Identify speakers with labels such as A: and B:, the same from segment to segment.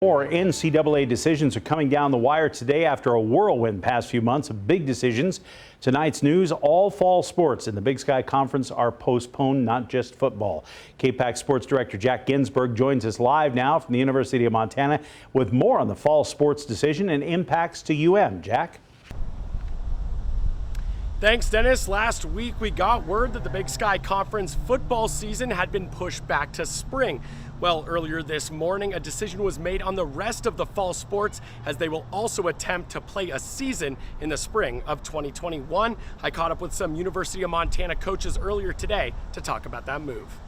A: More NCAA decisions are coming down the wire today after a whirlwind past few months of big decisions. Tonight's news, all fall sports in the Big Sky Conference are postponed, not just football. KPAX Sports Director Jack Ginsburg joins us live now from the University of Montana with more on the fall sports decision and impacts to UM. Jack?
B: Thanks, Dennis. Last week we got word that the Big Sky Conference football season had been pushed back to spring. Well, earlier this morning, a decision was made on the rest of the fall sports as they will also attempt to play a season in the spring of 2021. I caught up with some University of Montana coaches earlier today to talk about that move.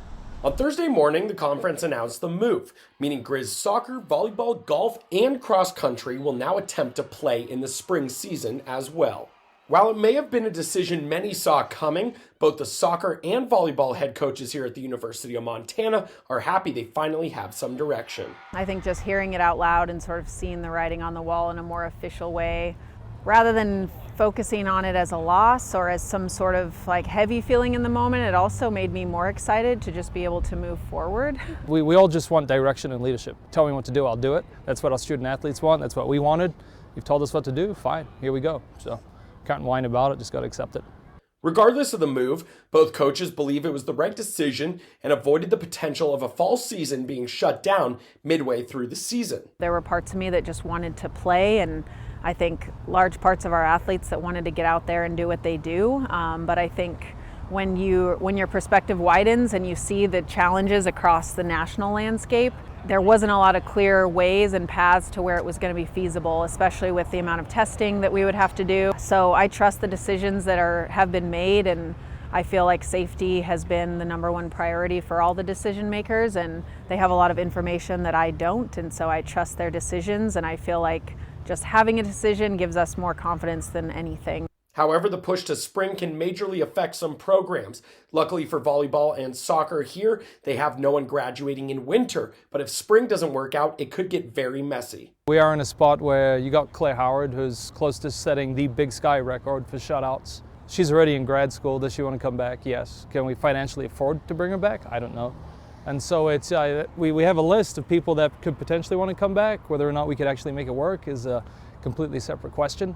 B: On Thursday morning, the conference announced the move, meaning Griz soccer, volleyball, golf, and cross country will now attempt to play in the spring season as well. While it may have been a decision many saw coming, both the soccer and volleyball head coaches here at the University of Montana are happy they finally have some direction.
C: I think just hearing it out loud and sort of seeing the writing on the wall in a more official way, rather than focusing on it as a loss or as some sort of like heavy feeling in the moment, it also made me more excited to just be able to move forward.
D: We all just want direction and leadership. Tell me what to do, I'll do it. That's what our student athletes want, that's what we wanted. You've told us what to do, fine, here we go. So. Can't whine about it, just got to accept it.
B: Regardless of the move, both coaches believe it was the right decision and avoided the potential of a fall season being shut down midway through the season.
C: There were parts of me that just wanted to play, and I think large parts of our athletes that wanted to get out there and do what they do. But I think when your perspective widens and you see the challenges across the national landscape, there wasn't a lot of clear ways and paths to where it was going to be feasible, especially with the amount of testing that we would have to do. So I trust the decisions that have been made, and I feel like safety has been the #1 priority for all the decision makers, and they have a lot of information that I don't, and so I trust their decisions, and I feel like just having a decision gives us more confidence than anything.
B: However, the push to spring can majorly affect some programs. Luckily for volleyball and soccer here, they have no one graduating in winter. But if spring doesn't work out, it could get very messy.
D: We are in a spot where you got Claire Howard, who's close to setting the Big Sky record for shutouts. She's already in grad school. Does she want to come back? Yes. Can we financially afford to bring her back? I don't know. And so it's we have a list of people that could potentially want to come back. Whether or not we could actually make it work is a completely separate question.